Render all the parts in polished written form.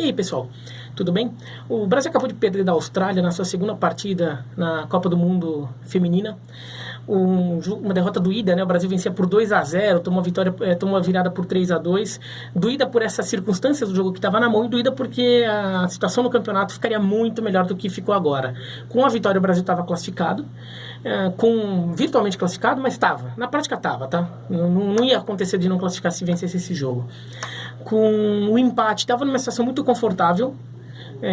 E aí, pessoal, tudo bem? O Brasil acabou de perder da Austrália na sua segunda partida na Copa do Mundo Feminina. Uma derrota doída, né? O Brasil vencia por 2-0, tomou uma virada por 3-2. Doída por essas circunstâncias do jogo que estava na mão e doída porque a situação no campeonato ficaria muito melhor do que ficou agora. Com a vitória, o Brasil estava classificado, virtualmente classificado, mas estava. Na prática estava, tá? Não ia acontecer de não classificar se vencesse esse jogo. Com o empate, estava numa situação muito confortável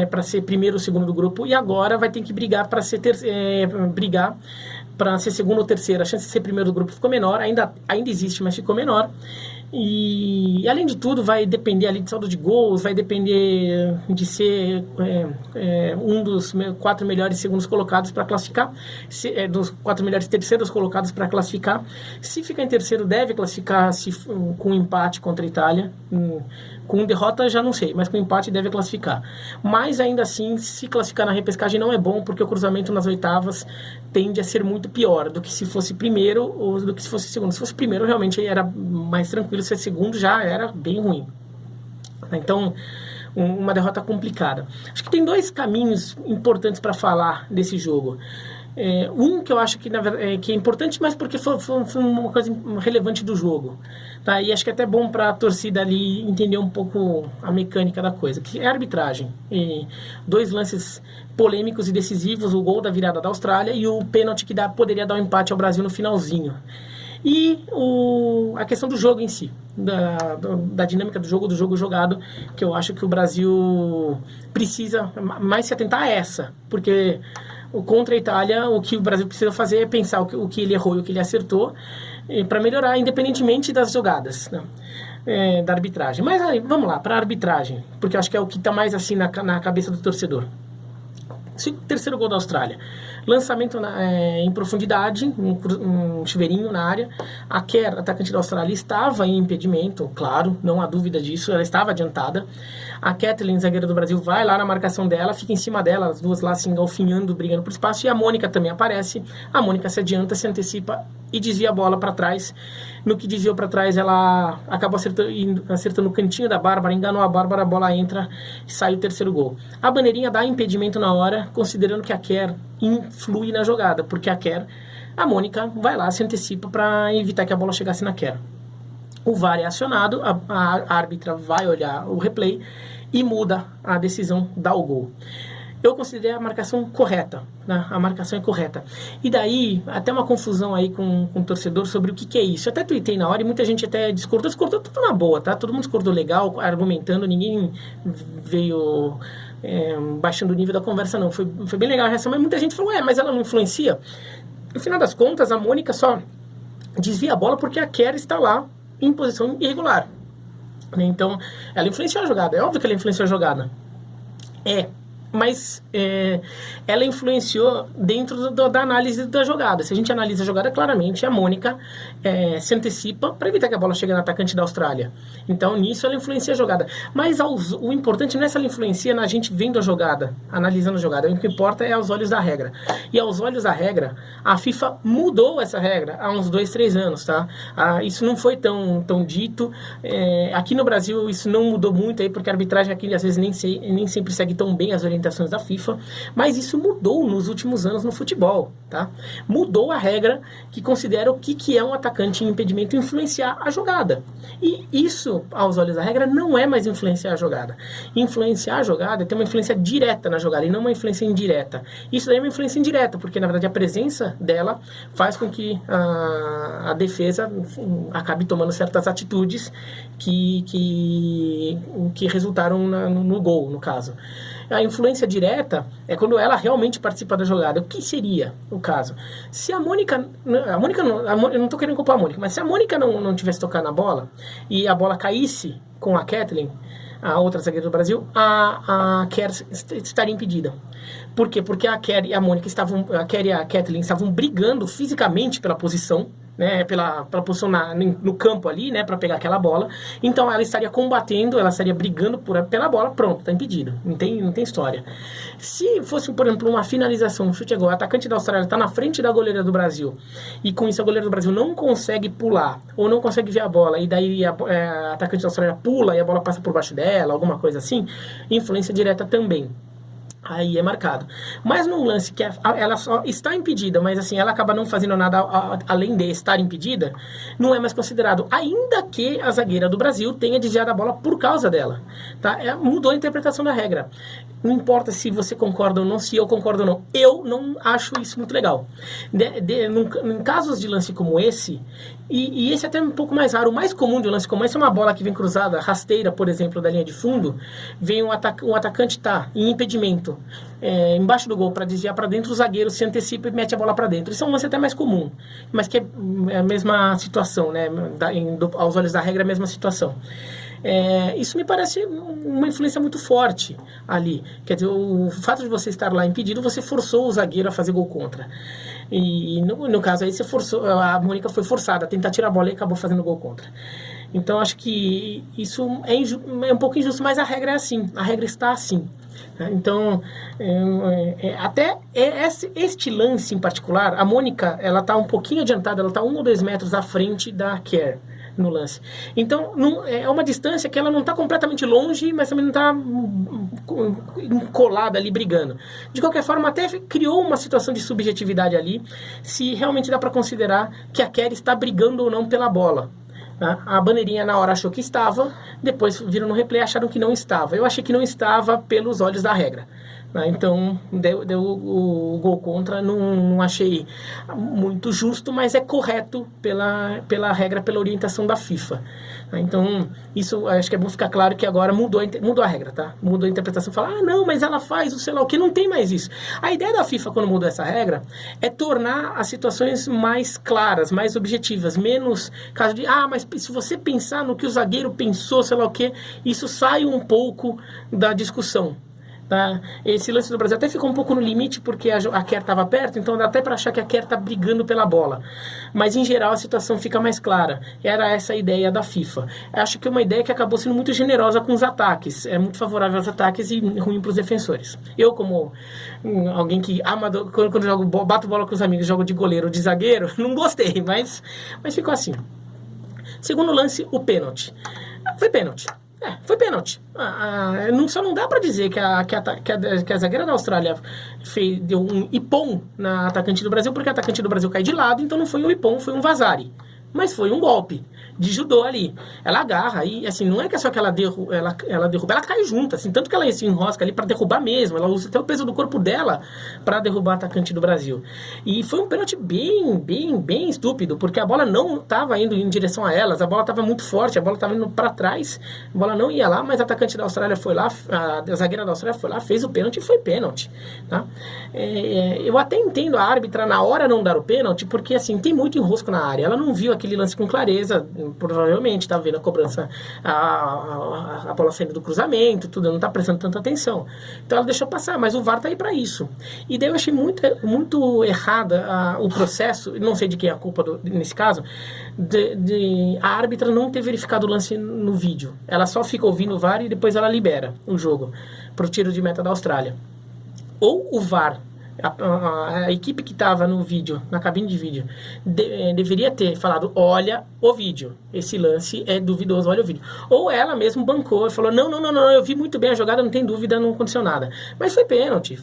para ser primeiro ou segundo do grupo, e agora vai ter que brigar para ser segundo ou terceiro. A chance de ser primeiro do grupo ficou menor, ainda existe, mas ficou menor. E além de tudo, vai depender ali de saldo de gols, vai depender de ser um dos 4 melhores segundos colocados para classificar, dos 4 melhores terceiros colocados para classificar. Se ficar em terceiro, deve classificar com empate contra a Itália. Com derrota já não sei, mas com empate deve classificar. Mas ainda assim, se classificar na repescagem não é bom, porque o cruzamento nas oitavas tende a ser muito pior do que se fosse primeiro ou do que se fosse segundo. Se fosse primeiro, realmente era mais tranquilo, se fosse segundo já era bem ruim. Então, uma derrota complicada. Acho que tem 2 caminhos importantes para falar desse jogo. Um que eu acho que, que é importante, mas porque foi uma coisa relevante do jogo, tá? E acho que é até bom para a torcida ali entender um pouco a mecânica da coisa, que é a arbitragem. 2 lances polêmicos e decisivos, o gol da virada da Austrália e o pênalti que poderia dar um empate ao Brasil no finalzinho. E a questão do jogo em si, da dinâmica do jogo jogado, que eu acho que o Brasil precisa mais se atentar a essa, porque contra a Itália, o que o Brasil precisa fazer é pensar o que ele errou e o que ele acertou para melhorar, independentemente das jogadas, né? Da arbitragem. Mas aí, vamos lá, para a arbitragem, porque eu acho que é o que está mais assim na cabeça do torcedor. Terceiro gol da Austrália. Lançamento em profundidade, um chuveirinho na área. A Kerr, atacante da Austrália, estava em impedimento, claro, não há dúvida disso, ela estava adiantada. A Kathleen, zagueira do Brasil, vai lá na marcação dela, fica em cima dela, as duas lá se engalfinhando, brigando por espaço, e a Mônica também aparece. A Mônica se adianta, se antecipa e desvia a bola para trás. No que desviou para trás, ela acabou acertando o cantinho da Bárbara, enganou a Bárbara, a bola entra e sai o terceiro gol. A bandeirinha dá impedimento na hora, considerando que a Kerr influi na jogada, porque a Mônica vai lá, se antecipa para evitar que a bola chegasse na Kerr. O VAR é acionado, a árbitra vai olhar o replay e muda a decisão, dá o gol. Eu considerei a marcação correta, né? A marcação é correta. E daí, até uma confusão aí com o torcedor sobre o que é isso. Eu até tuitei na hora e muita gente até discordou tudo na boa, tá? Todo mundo discordou legal, argumentando, ninguém veio baixando o nível da conversa, não. Foi bem legal a reação, mas muita gente falou, mas ela não influencia. No final das contas, a Mônica só desvia a bola porque a Kerr está lá em posição irregular. Então, ela influenciou a jogada. É óbvio que ela influenciou a jogada. Mas ela influenciou dentro da análise da jogada. Se a gente analisa a jogada, claramente a Mônica se antecipa para evitar que a bola chegue no atacante da Austrália. Então, nisso ela influencia a jogada. Mas o importante não é se ela influencia na gente vendo a jogada, analisando a jogada. O que importa é aos olhos da regra. E aos olhos da regra, a FIFA mudou essa regra há uns 2-3 anos, tá? Isso não foi tão dito. Aqui no Brasil, isso não mudou muito, aí, porque a arbitragem aqui, às vezes, nem sempre segue tão bem as orientações da FIFA, mas isso mudou nos últimos anos no futebol, tá? Mudou a regra que considera o que é um atacante em impedimento influenciar a jogada. E isso, aos olhos da regra, não é mais influenciar a jogada. Influenciar a jogada é ter uma influência direta na jogada e não uma influência indireta. Isso daí é uma influência indireta, porque na verdade a presença dela faz com que a defesa acabe tomando certas atitudes que resultaram no gol, no caso. A influência direta é quando ela realmente participa da jogada. O que seria o caso? Se a Mônica eu não estou querendo culpar a Mônica, mas se a Mônica não tivesse tocado na bola e a bola caísse com a Kathleen, a outra zagueira do Brasil, a Kerr estaria impedida. Por quê? Porque a Kerr e a Mônica a Kerr e a Kathleen estavam brigando fisicamente pela posição, né, pela posição no campo ali, né, para pegar aquela bola. Então ela estaria combatendo, ela estaria brigando pela bola, pronto, tá impedido. Não tem história. Se fosse, por exemplo, uma finalização, um chute a gol, o atacante da Austrália está na frente da goleira do Brasil, e com isso a goleira do Brasil não consegue pular, ou não consegue ver a bola, e daí a atacante da Austrália pula e a bola passa por baixo dela, alguma coisa assim, influência direta também. Aí é marcado. Mas num lance que ela só está impedida, mas assim, ela acaba não fazendo nada além de estar impedida, não é mais considerado, ainda que a zagueira do Brasil tenha desviado a bola por causa dela. Tá? Mudou a interpretação da regra. Não importa se você concorda ou não, se eu concordo ou não. Eu não acho isso muito legal. Em casos de lance como esse, e esse é até um pouco mais raro, o mais comum de um lance como esse é uma bola que vem cruzada, rasteira, por exemplo, da linha de fundo, vem um atacante em impedimento, embaixo do gol para desviar para dentro, o zagueiro se antecipa e mete a bola para dentro. Isso é um lance até mais comum, mas que é a mesma situação, né? Aos olhos da regra, é a mesma situação. Isso me parece uma influência muito forte ali. Quer dizer, o fato de você estar lá impedido, você forçou o zagueiro a fazer gol contra. E no caso aí, a Mônica foi forçada a tentar tirar a bola e acabou fazendo gol contra. Então acho que isso é um pouco injusto, mas a regra é assim, a regra está assim. Então, até este lance em particular, a Mônica, ela está um pouquinho adiantada, ela está 1 ou 2 metros à frente da Kerr no lance. Então, é uma distância que ela não está completamente longe, mas também não está colada ali brigando. De qualquer forma, até criou uma situação de subjetividade ali, se realmente dá para considerar que a Kerr está brigando ou não pela bola. A bandeirinha na hora achou que estava, depois viram no replay e acharam que não estava. Eu achei que não estava pelos olhos da regra. Então, deu o gol contra, não achei muito justo, mas é correto pela regra, pela orientação da FIFA. Então, isso acho que é bom ficar claro que agora mudou a regra, tá? Mudou a interpretação, fala, não, mas ela faz o sei lá o que, não tem mais isso. A ideia da FIFA, quando mudou essa regra, é tornar as situações mais claras, mais objetivas, menos caso de, mas se você pensar no que o zagueiro pensou, sei lá o que, isso sai um pouco da discussão. Tá? Esse lance do Brasil até ficou um pouco no limite porque a Kerr estava perto, então dá até para achar que a Kerr está brigando pela bola, mas em geral a situação fica mais clara. Era essa a ideia da FIFA. Eu acho que é uma ideia que acabou sendo muito generosa com os ataques, é muito favorável aos ataques e ruim para os defensores. Eu, como alguém que ama, quando jogo, bato bola com os amigos, jogo de goleiro ou de zagueiro, não gostei, mas ficou assim. Segundo lance, o pênalti. Foi pênalti. Foi pênalti. Só não dá pra dizer que a zagueira da Austrália deu um ipom na atacante do Brasil, porque a atacante do Brasil cai de lado, então não foi um ipom, foi um vazare. Mas foi um golpe de judô ali. Ela agarra e, assim, não é que é só que ela derruba, ela cai junto, assim, tanto que ela se enrosca ali pra derrubar mesmo. Ela usa até o peso do corpo dela pra derrubar a atacante do Brasil. E foi um pênalti bem estúpido, porque a bola não tava indo em direção a elas, a bola tava muito forte, a bola tava indo pra trás, a bola não ia lá, mas a atacante da Austrália foi lá, a zagueira da Austrália foi lá, fez o pênalti e foi pênalti, tá? Eu até entendo a árbitra na hora não dar o pênalti, porque, assim, tem muito enrosco na área. Ela não viu aquele lance com clareza, provavelmente estava vendo a cobrança, a bola saindo do cruzamento, tudo, não está prestando tanta atenção. Então ela deixou passar, mas o VAR está aí para isso. E daí eu achei muito errada o processo, não sei de quem é a culpa nesse caso, a árbitra não ter verificado o lance no vídeo. Ela só fica ouvindo o VAR e depois ela libera o jogo para o tiro de meta da Austrália. Ou o VAR, a equipe que estava no vídeo, na cabine de vídeo, deveria ter falado, olha o vídeo, esse lance é duvidoso, olha o vídeo. Ou ela mesmo bancou e falou, não, eu vi muito bem a jogada, não tem dúvida, não aconteceu nada. Mas foi um pênalti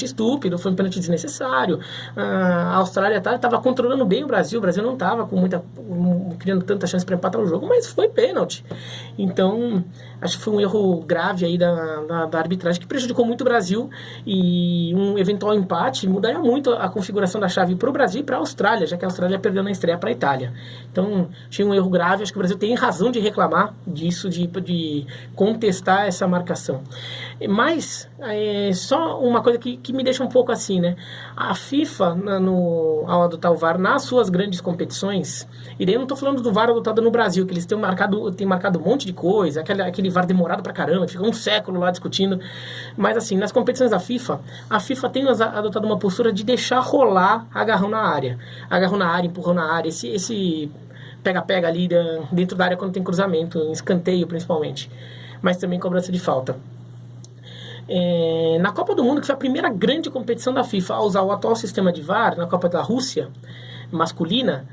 estúpido, foi um pênalti desnecessário. A Austrália estava controlando bem o Brasil não estava criando tanta chance para empatar o jogo, mas foi pênalti. Então, acho que foi um erro grave aí da arbitragem, que prejudicou muito o Brasil, e um eventual empate mudaria muito a configuração da chave para o Brasil e para a Austrália, já que a Austrália perdeu na estreia para a Itália. Então, achei um erro grave, acho que o Brasil tem razão de reclamar disso, de contestar essa marcação. Mas, só uma coisa que me deixa um pouco assim, né? A FIFA, ao adotar o VAR nas suas grandes competições, e daí eu não estou falando do VAR adotado no Brasil, que eles têm marcado um monte de coisa, aquele VAR demorado pra caramba, fica um século lá discutindo, mas assim, nas competições da FIFA, a FIFA tem apenas adotado uma postura de deixar rolar agarrão na área. Agarrão na área, empurrão na área, esse pega-pega ali dentro da área quando tem cruzamento, em escanteio principalmente, mas também cobrança de falta. Na Copa do Mundo, que foi a primeira grande competição da FIFA a usar o atual sistema de VAR, na Copa da Rússia masculina,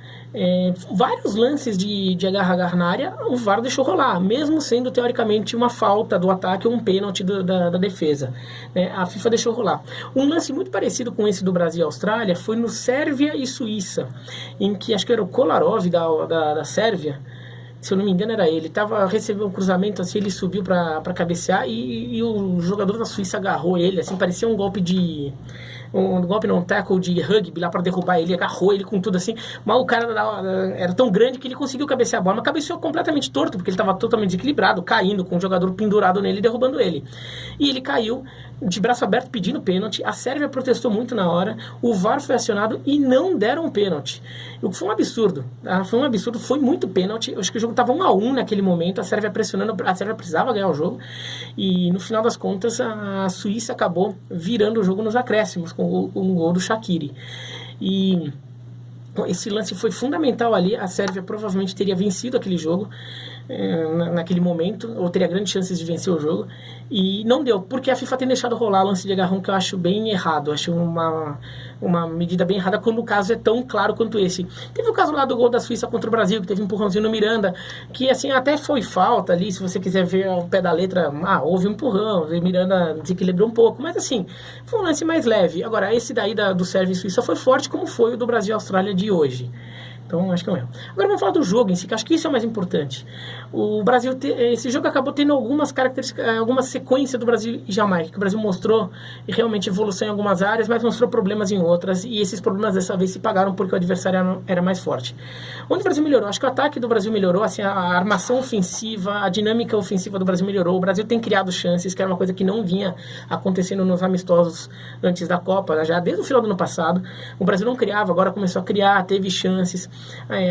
vários lances de agarrar na área, o VAR deixou rolar, mesmo sendo teoricamente uma falta do ataque ou um pênalti da defesa. A FIFA deixou rolar. Um lance muito parecido com esse do Brasil e Austrália foi no Sérvia e Suíça, em que acho que era o Kolarov da Sérvia, se eu não me engano era ele, recebeu um cruzamento assim, ele subiu para cabecear e o jogador da Suíça agarrou ele, assim, parecia um golpe um tackle de rugby lá para derrubar ele, agarrou ele com tudo assim, mas o cara era tão grande que ele conseguiu cabecear a bola, mas cabeceou completamente torto, porque ele estava totalmente desequilibrado, caindo, com o jogador pendurado nele, derrubando ele. E ele caiu de braço aberto pedindo pênalti, a Sérvia protestou muito na hora, o VAR foi acionado e não deram pênalti. O que foi um absurdo, foi muito pênalti, eu acho que o jogo estava 1-1 naquele momento, a Sérvia pressionando, a Sérvia precisava ganhar o jogo, e no final das contas a Suíça acabou virando o jogo nos acréscimos, com um gol do Shaqiri. E esse lance foi fundamental ali, a Sérvia provavelmente teria vencido aquele jogo, naquele momento, ou teria grandes chances de vencer o jogo, e não deu, porque a FIFA tem deixado rolar lance de agarrão, que eu acho bem errado, acho uma medida bem errada quando o caso é tão claro quanto esse. Teve o caso lá do gol da Suíça contra o Brasil, que teve um empurrãozinho no Miranda, que assim, até foi falta ali, se você quiser ver ao pé da letra, houve um empurrão, o Miranda desequilibrou um pouco, mas assim, foi um lance mais leve. Agora, esse daí do Sérvia e Suíça foi forte, como foi o do Brasil e Austrália de hoje. Então, acho que é o mesmo. Agora vamos falar do jogo em si, que acho que isso é o mais importante. O Brasil, esse jogo acabou tendo algumas características, alguma sequência do Brasil e Jamaica, que o Brasil mostrou realmente evolução em algumas áreas, mas mostrou problemas em outras, e esses problemas dessa vez se pagaram porque o adversário era mais forte. Onde o Brasil melhorou? Acho que o ataque do Brasil melhorou, assim, a armação ofensiva, a dinâmica ofensiva do Brasil melhorou. O Brasil tem criado chances, que era uma coisa que não vinha acontecendo nos amistosos antes da Copa, já desde o final do ano passado. O Brasil não criava, agora começou a criar, teve chances,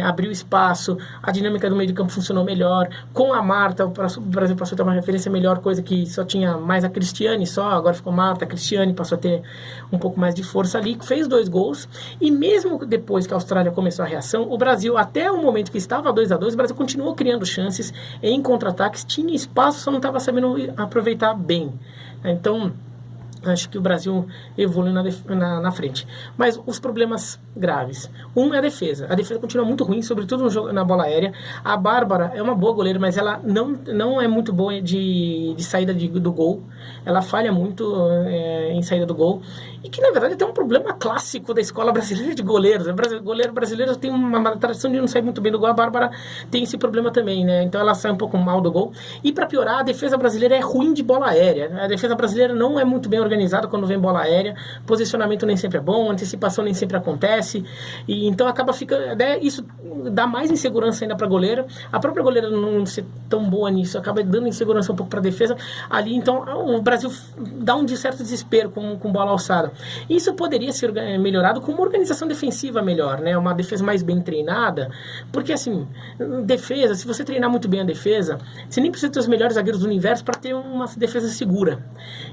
abriu espaço, a dinâmica do meio de campo funcionou melhor. Com a Marta, o Brasil passou a ter uma referência melhor, coisa que só tinha mais a Cristiane, agora ficou Marta, a Cristiane passou a ter um pouco mais de força ali, fez 2 gols, e mesmo depois que a Austrália começou a reação, o Brasil, até o momento que estava 2-2, o Brasil continuou criando chances em contra-ataques, tinha espaço, só não estava sabendo aproveitar bem. Então, acho que o Brasil evolui na frente. Mas os problemas graves. Um é a defesa. A defesa continua muito ruim, sobretudo no jogo, na bola aérea. A Bárbara é uma boa goleira, mas ela não é muito boa de saída do gol. Ela falha muito em saída do gol. E que, na verdade, tem um problema clássico da escola brasileira de goleiros. O goleiro brasileiro tem uma tradição de não sair muito bem do gol. A Bárbara tem esse problema também, né? Então ela sai um pouco mal do gol. E para piorar, a defesa brasileira é ruim de bola aérea. A defesa brasileira não é muito bem organizada quando vem bola aérea. Posicionamento nem sempre é bom, antecipação nem sempre acontece. E então acaba ficando... isso dá mais insegurança ainda para a goleira. A própria goleira não ser tão boa nisso acaba dando insegurança um pouco para a defesa. Ali, então, o Brasil dá um certo desespero com bola alçada. Isso poderia ser melhorado com uma organização defensiva melhor, né? Uma defesa mais bem treinada, porque assim, defesa, se você treinar muito bem a defesa, você nem precisa ter os melhores zagueiros do universo para ter uma defesa segura.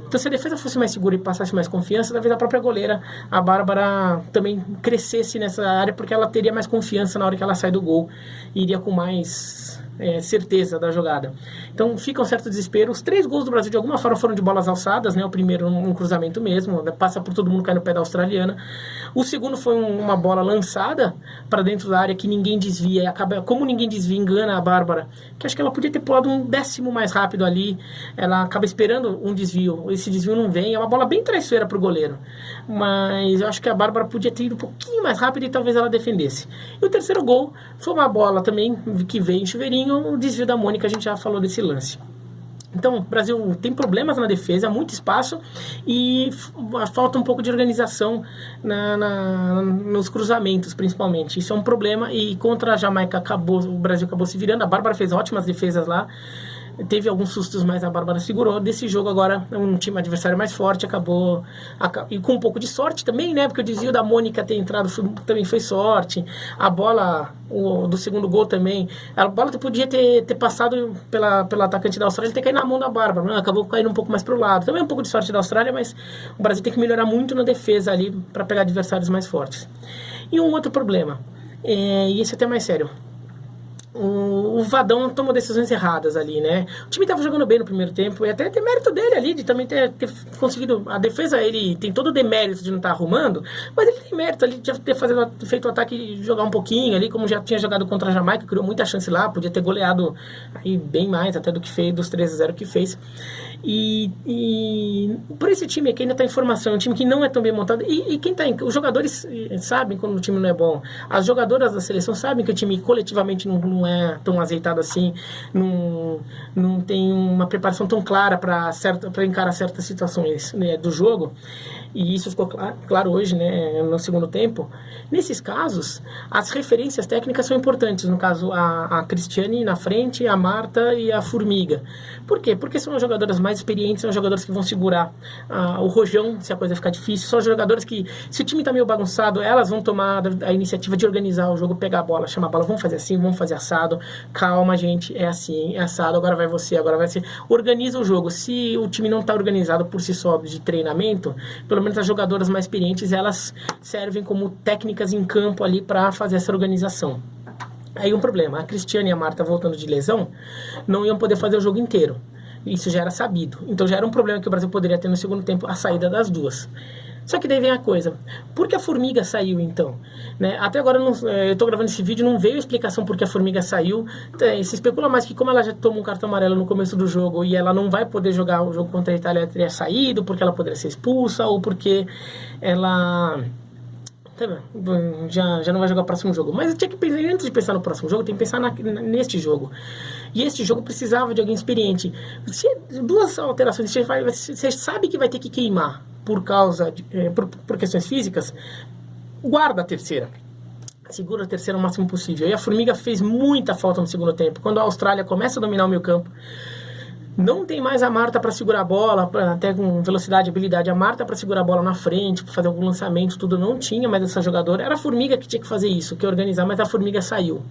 Então, se a defesa fosse mais segura e passasse mais confiança, talvez a própria goleira, a Bárbara, também crescesse nessa área, porque ela teria mais confiança na hora que ela sai do gol e iria com mais certeza da jogada. Então fica um certo desespero. Os 3 gols do Brasil de alguma forma foram de bolas alçadas, né? O primeiro um cruzamento mesmo, passa por todo mundo, cai no pé da australiana. O segundo foi uma bola lançada para dentro da área que ninguém desvia, e acaba, como ninguém desvia, engana a Bárbara, que acho que ela podia ter pulado um décimo mais rápido ali. Ela acaba esperando um desvio, esse desvio não vem, é uma bola bem traiçoeira pro goleiro, mas eu acho que a Bárbara podia ter ido um pouquinho mais rápido e talvez ela defendesse. E o terceiro gol foi uma bola também que veio em chuveirinho, o desvio da Mônica, a gente já falou desse lance. Então, o Brasil tem problemas na defesa, muito espaço e falta um pouco de organização nos cruzamentos, principalmente. Isso é um problema, e contra a Jamaica o Brasil acabou se virando. A Bárbara fez ótimas defesas lá, teve alguns sustos, mas a Bárbara segurou. Desse jogo agora, um time adversário mais forte e com um pouco de sorte também, né? Porque o desvio da Mônica ter entrado também foi sorte. A bola do segundo gol também, a bola podia ter passado pelo atacante da Austrália e ter caído na mão da Bárbara, né? Acabou caindo um pouco mais pro lado. Também um pouco de sorte da Austrália, mas o Brasil tem que melhorar muito na defesa ali para pegar adversários mais fortes. E um outro problema, e esse é até mais sério. O Vadão tomou decisões erradas ali, né? O time estava jogando bem no primeiro tempo e até tem mérito dele ali, de também ter conseguido. A defesa, ele tem todo o demérito de não estar arrumando, mas ele tem mérito ali de ter feito o ataque e jogar um pouquinho ali, como já tinha jogado contra a Jamaica, criou muita chance lá, podia ter goleado aí bem mais até do que fez, dos 3-0 que fez. E por esse time aqui ainda está em formação, um time que não é tão bem montado. E quem tá os jogadores sabem quando o time não é bom. As jogadoras da seleção sabem que o time coletivamente não é tão azeitado assim, não tem uma preparação tão clara para encarar certas situações, né, do jogo. E isso ficou claro hoje, né, no segundo tempo. Nesses casos, as referências técnicas são importantes. No caso, a Cristiane na frente, a Marta e a Formiga. Por quê? Porque são as jogadoras mais experientes, são as jogadoras que vão segurar o rojão se a coisa ficar difícil. São as jogadoras que, se o time está meio bagunçado, elas vão tomar a iniciativa de organizar o jogo, pegar a bola, chamar a bola, vamos fazer assim, vamos fazer assado. Calma, gente, é assim, é assado, agora vai você, agora vai ser. Organiza o jogo. Se o time não está organizado por si só de treinamento, pelo menos as jogadoras mais experientes, elas servem como técnicas em campo ali para fazer essa organização. Aí um problema, a Cristiane e a Marta voltando de lesão, não iam poder fazer o jogo inteiro. Isso já era sabido. Então já era um problema que o Brasil poderia ter no segundo tempo, a saída das duas. Só que daí vem a coisa, por que a Formiga saiu então? Né? Até agora eu estou gravando esse vídeo, não veio a explicação por que a Formiga saiu. Se especula mais que como ela já tomou um cartão amarelo no começo do jogo e ela não vai poder jogar o jogo contra a Itália, ela teria saído, porque ela poderia ser expulsa, ou porque ela já não vai jogar o próximo jogo. Mas eu tinha que pensar, antes de pensar no próximo jogo, tem que pensar neste jogo. E este jogo precisava de alguém experiente. Duas alterações, você sabe que vai ter que queimar por causa por questões físicas, guarda a terceira. Segura a terceira o máximo possível. E a Formiga fez muita falta no segundo tempo. Quando a Austrália começa a dominar o meio campo, não tem mais a Marta para segurar a bola, até com velocidade e habilidade. A Marta para segurar a bola na frente, para fazer algum lançamento, tudo. Não tinha mais essa jogadora. Era a Formiga que tinha que fazer isso, que organizar, mas a Formiga saiu.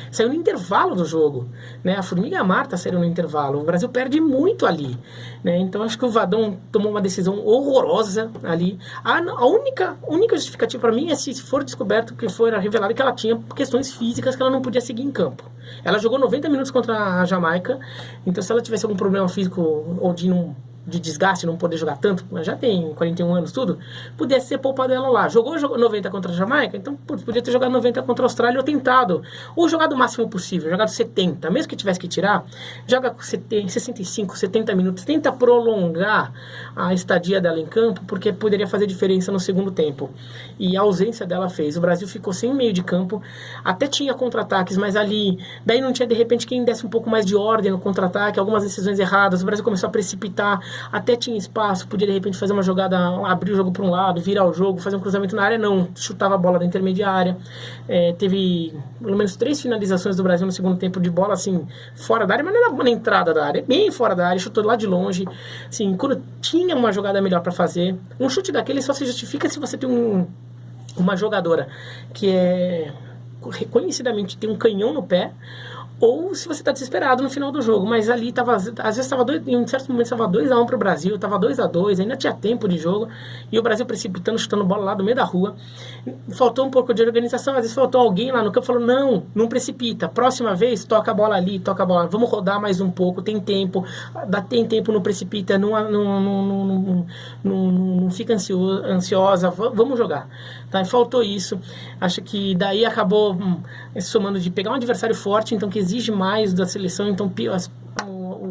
Saiu no intervalo do jogo, né? A Formiga e a Marta saíram no intervalo. O Brasil perde muito ali, né? Então acho que o Vadão tomou uma decisão horrorosa ali. A única justificativa para mim é se for descoberto, que for revelado que ela tinha questões físicas que ela não podia seguir em campo. Ela jogou 90 minutos contra a Jamaica, então se ela tivesse algum problema físico ou de desgaste, não poder jogar tanto, mas já tem 41 anos, tudo, pudesse ser poupado ela lá. Jogou 90 contra a Jamaica, então podia ter jogado 90 contra a Austrália ou tentado, ou jogado o máximo possível, jogado 70, mesmo que tivesse que tirar, joga com 65, 70 minutos, tenta prolongar a estadia dela em campo, porque poderia fazer diferença no segundo tempo. E a ausência dela fez. O Brasil ficou sem meio de campo, até tinha contra-ataques, mas ali, daí não tinha de repente quem desse um pouco mais de ordem no contra-ataque, algumas decisões erradas, o Brasil começou a precipitar, até tinha espaço, podia de repente fazer uma jogada, abrir o jogo para um lado, virar o jogo, fazer um cruzamento na área, não, chutava a bola da intermediária. Teve pelo menos 3 finalizações do Brasil no segundo tempo de bola, assim, fora da área, mas não era na entrada da área, bem fora da área, chutou lá de longe, assim, quando tinha uma jogada melhor para fazer. Um chute daquele só se justifica se você tem uma jogadora que reconhecidamente tem um canhão no pé, ou se você está desesperado no final do jogo. Mas ali às vezes estava em um certo momento estava 2-1 para o Brasil, estava 2-2, ainda tinha tempo de jogo, e o Brasil precipitando, chutando bola lá do meio da rua. Faltou um pouco de organização, às vezes faltou alguém lá no campo, falou, não precipita, próxima vez toca a bola ali, toca a bola, vamos rodar mais um pouco, tem tempo, não precipita, não fica ansiosa, vamos jogar. Tá? E faltou isso. Acho que daí acabou somando de pegar um adversário forte, então que exige mais da seleção, então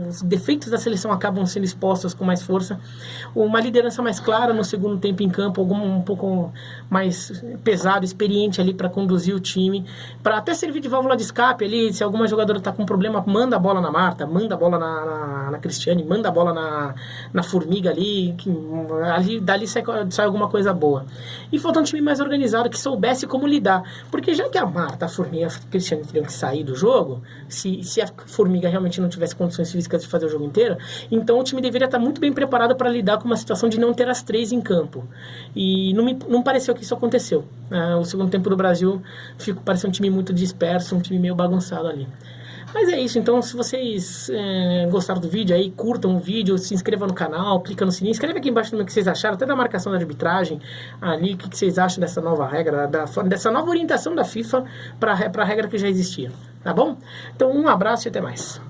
os defeitos da seleção acabam sendo expostos com mais força. Uma liderança mais clara no segundo tempo em campo, um pouco mais pesado, experiente ali para conduzir o time, para até servir de válvula de escape ali, se alguma jogadora está com problema, manda a bola na Marta, manda a bola na Cristiane, manda a bola na Formiga ali, dali sai alguma coisa boa. E falta um time mais organizado, que soubesse como lidar, porque já que a Marta, a Formiga e a Cristiane teriam que sair do jogo, se a Formiga realmente não tivesse condições físicas de fazer o jogo inteiro, então o time deveria estar muito bem preparado para lidar com uma situação de não ter as 3 em campo. E não pareceu que isso aconteceu. O segundo tempo do Brasil pareceu um time muito disperso, um time meio bagunçado ali. Mas é isso, então se vocês gostaram do vídeo aí, curtam o vídeo, se inscrevam no canal, clica no sininho, escreve aqui embaixo também o que vocês acharam, até da marcação da arbitragem ali, o que vocês acham dessa nova regra, dessa nova orientação da FIFA para a regra que já existia, tá bom? Então um abraço e até mais.